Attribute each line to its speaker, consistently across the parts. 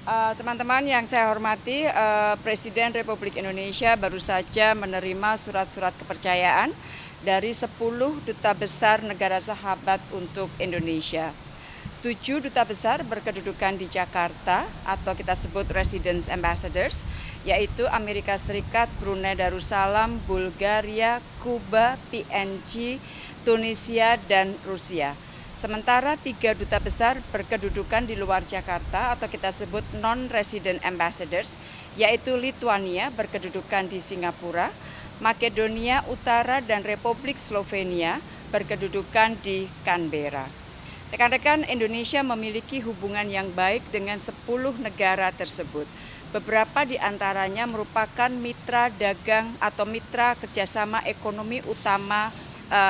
Speaker 1: Teman-teman yang saya hormati, Presiden Republik Indonesia baru saja menerima surat-surat kepercayaan dari 10 duta besar negara sahabat untuk Indonesia. 7 duta besar berkedudukan di Jakarta atau kita sebut Residence Ambassadors, yaitu Amerika Serikat, Brunei Darussalam, Bulgaria, Kuba, PNG, Tunisia, dan Rusia. Sementara 3 duta besar berkedudukan di luar Jakarta atau kita sebut non-resident ambassadors, yaitu Lituania berkedudukan di Singapura, Makedonia Utara dan Republik Slovenia berkedudukan di Canberra. Rekan-rekan, Indonesia memiliki hubungan yang baik dengan 10 negara tersebut. Beberapa di antaranya merupakan mitra dagang atau mitra kerjasama ekonomi utama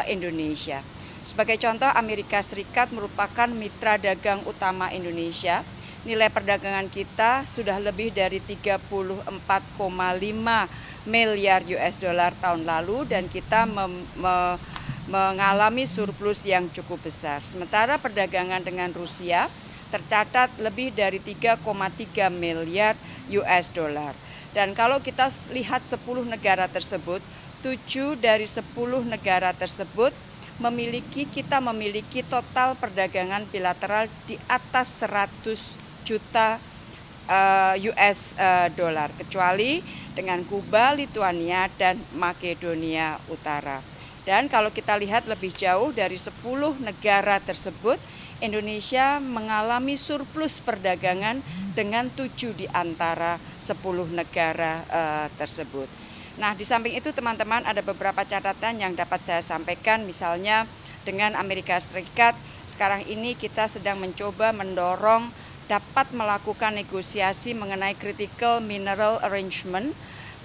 Speaker 1: Indonesia. Sebagai contoh, Amerika Serikat merupakan mitra dagang utama Indonesia. Nilai perdagangan kita sudah lebih dari 34,5 miliar US dollar tahun lalu dan kita mengalami surplus yang cukup besar. Sementara perdagangan dengan Rusia tercatat lebih dari 3,3 miliar US dollar. Dan kalau kita lihat 10 negara tersebut, 7 dari 10 negara tersebut kita memiliki total perdagangan bilateral di atas 100 juta US dollar, kecuali dengan Kuba, Lituania, dan Makedonia Utara. Dan kalau kita lihat lebih jauh dari 10 negara tersebut, Indonesia mengalami surplus perdagangan dengan 7 di antara 10 negara tersebut. Nah, di samping itu teman-teman ada beberapa catatan yang dapat saya sampaikan, misalnya dengan Amerika Serikat, sekarang ini kita sedang mencoba mendorong dapat melakukan negosiasi mengenai Critical Mineral Arrangement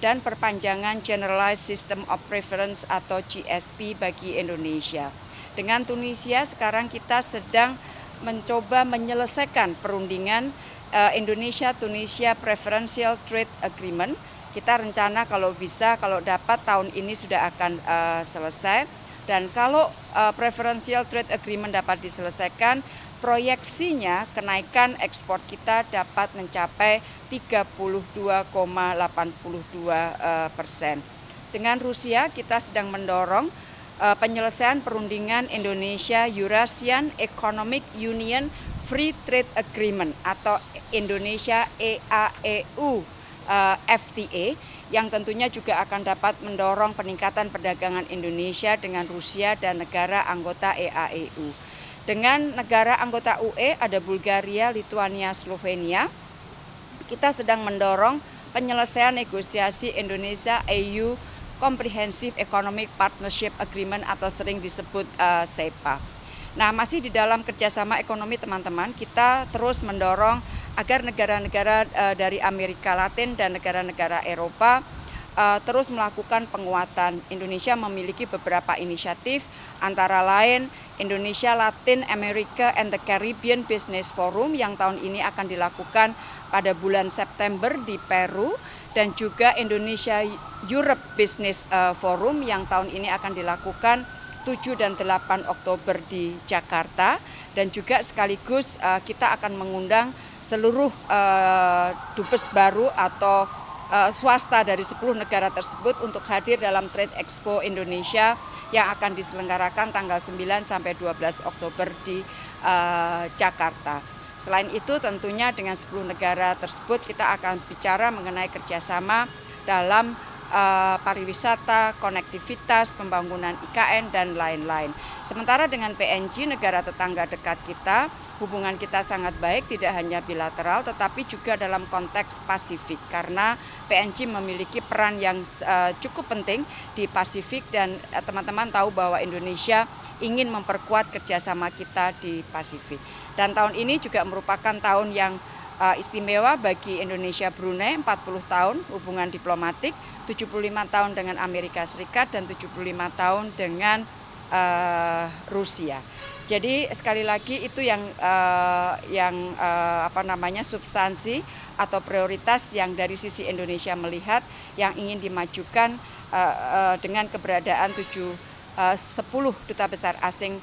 Speaker 1: dan perpanjangan Generalized System of Preference atau GSP bagi Indonesia. Dengan Tunisia sekarang kita sedang mencoba menyelesaikan perundingan Indonesia-Tunisia Preferential Trade Agreement. Kita rencana kalau bisa, kalau dapat tahun ini sudah akan selesai. Dan kalau Preferential Trade Agreement dapat diselesaikan, proyeksinya kenaikan ekspor kita dapat mencapai 32,82%. Dengan Rusia kita sedang mendorong penyelesaian perundingan Indonesia Eurasian Economic Union Free Trade Agreement atau Indonesia EAEU FTA yang tentunya juga akan dapat mendorong peningkatan perdagangan Indonesia dengan Rusia dan negara anggota EAEU. Dengan negara anggota UE ada Bulgaria, Lituania, Slovenia. Kita sedang mendorong penyelesaian negosiasi Indonesia EU Comprehensive Economic Partnership Agreement atau sering disebut CEPA. Nah, masih di dalam kerjasama ekonomi teman-teman, kita terus mendorong agar negara-negara dari Amerika Latin dan negara-negara Eropa terus melakukan penguatan. Indonesia memiliki beberapa inisiatif, antara lain Indonesia Latin America and the Caribbean Business Forum yang tahun ini akan dilakukan pada bulan September di Peru, dan juga Indonesia Europe Business Forum yang tahun ini akan dilakukan 7 dan 8 Oktober di Jakarta, dan juga sekaligus kita akan mengundang seluruh dubes baru atau swasta dari 10 negara tersebut untuk hadir dalam Trade Expo Indonesia yang akan diselenggarakan tanggal 9 sampai 12 Oktober di Jakarta. Selain itu tentunya dengan 10 negara tersebut kita akan bicara mengenai kerjasama dalam pariwisata, konektivitas, pembangunan IKN, dan lain-lain. Sementara dengan PNG, negara tetangga dekat kita, hubungan kita sangat baik, tidak hanya bilateral tetapi juga dalam konteks Pasifik, karena PNG memiliki peran yang cukup penting di Pasifik, dan teman-teman tahu bahwa Indonesia ingin memperkuat kerjasama kita di Pasifik. Dan tahun ini juga merupakan tahun yang istimewa bagi Indonesia Brunei, 40 tahun hubungan diplomatik, 75 tahun dengan Amerika Serikat, dan 75 tahun dengan Rusia. Jadi sekali lagi itu yang substansi atau prioritas yang dari sisi Indonesia melihat yang ingin dimajukan dengan keberadaan 10 duta besar asing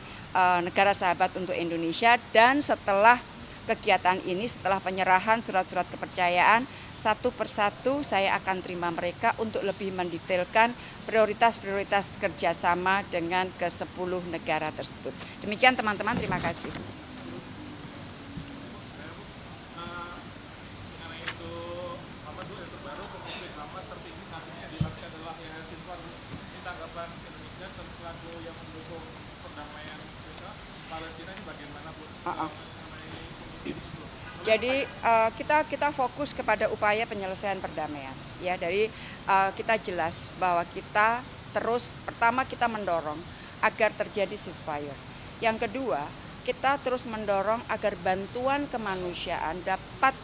Speaker 1: negara sahabat untuk Indonesia. Dan setelah kegiatan ini setelah penyerahan surat-surat kepercayaan, satu persatu saya akan terima mereka untuk lebih mendetailkan prioritas-prioritas kerjasama dengan ke-10 negara tersebut. Demikian teman-teman, terima kasih.
Speaker 2: Yang mendukung perdamaian Palestina ini bagaimana, Bu?
Speaker 1: Jadi kita fokus kepada upaya penyelesaian perdamaian. Ya, dari kita jelas bahwa kita terus, pertama kita mendorong agar terjadi ceasefire. Yang kedua, kita terus mendorong agar bantuan kemanusiaan dapat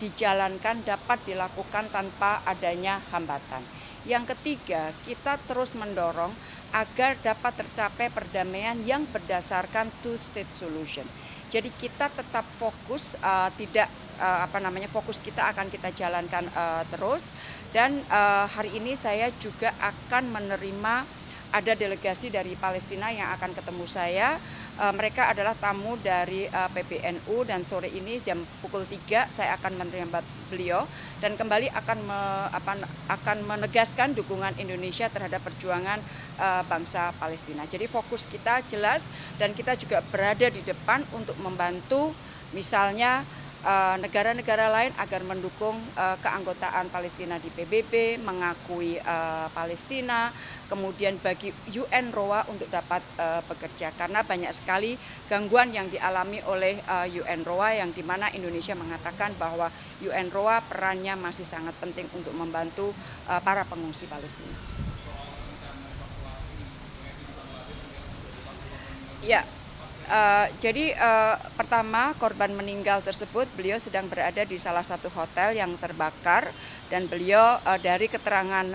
Speaker 1: dijalankan, dapat dilakukan tanpa adanya hambatan. Yang ketiga, kita terus mendorong agar dapat tercapai perdamaian yang berdasarkan two-state solution. Jadi kita tetap fokus, fokus kita akan kita jalankan terus. Dan hari ini saya juga akan menerima, ada delegasi dari Palestina yang akan ketemu saya. Mereka adalah tamu dari PBNU dan sore ini jam pukul 3 saya akan menerima beliau dan kembali akan menegaskan dukungan Indonesia terhadap perjuangan bangsa Palestina. Jadi fokus kita jelas dan kita juga berada di depan untuk membantu misalnya negara-negara lain agar mendukung keanggotaan Palestina di PBB, mengakui Palestina, kemudian bagi UNRWA untuk dapat bekerja karena banyak sekali gangguan yang dialami oleh UNRWA yang dimana Indonesia mengatakan bahwa UNRWA perannya masih sangat penting untuk membantu para pengungsi Palestina. Ya. Jadi pertama korban meninggal tersebut beliau sedang berada di salah satu hotel yang terbakar dan beliau dari keterangan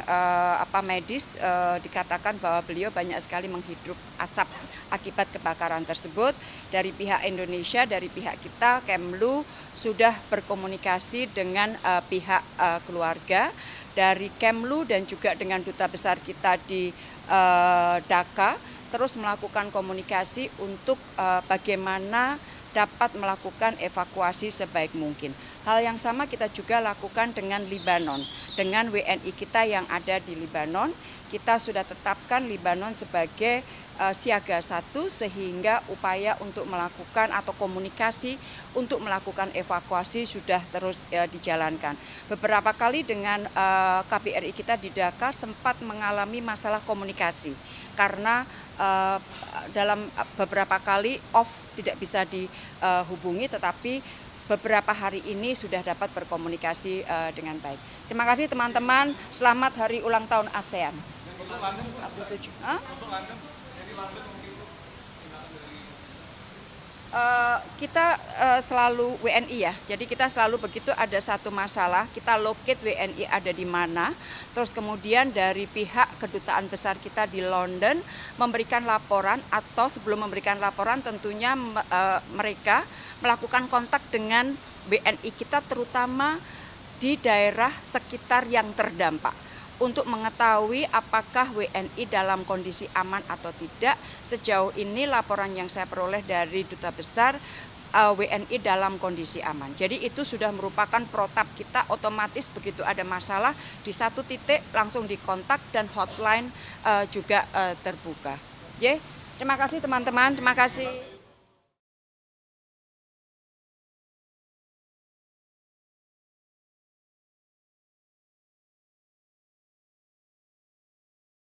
Speaker 1: medis dikatakan bahwa beliau banyak sekali menghirup asap akibat kebakaran tersebut. Dari pihak Indonesia, dari pihak kita Kemlu sudah berkomunikasi dengan pihak keluarga dari Kemlu dan juga dengan duta besar kita di Dhaka terus melakukan komunikasi untuk bagaimana dapat melakukan evakuasi sebaik mungkin. Hal yang sama kita juga lakukan dengan Libanon, dengan WNI kita yang ada di Libanon. Kita sudah tetapkan Libanon sebagai siaga 1 sehingga upaya untuk melakukan atau komunikasi untuk melakukan evakuasi sudah terus dijalankan. Beberapa kali dengan KBRI kita di Dhaka sempat mengalami masalah komunikasi karena dalam beberapa kali tidak bisa dihubungi, tetapi beberapa hari ini sudah dapat berkomunikasi dengan baik. Terima kasih teman-teman, selamat hari ulang tahun ASEAN. Kita selalu WNI ya, jadi kita selalu begitu ada satu masalah, kita locate WNI ada di mana, terus kemudian dari pihak kedutaan besar kita di London memberikan laporan atau sebelum memberikan laporan tentunya mereka melakukan kontak dengan WNI kita terutama di daerah sekitar yang terdampak. Untuk mengetahui apakah WNI dalam kondisi aman atau tidak. Sejauh ini laporan yang saya peroleh dari duta besar WNI dalam kondisi aman. Jadi itu sudah merupakan protap kita, otomatis begitu ada masalah di satu titik langsung dikontak dan hotline juga terbuka. Terima kasih teman-teman, terima kasih.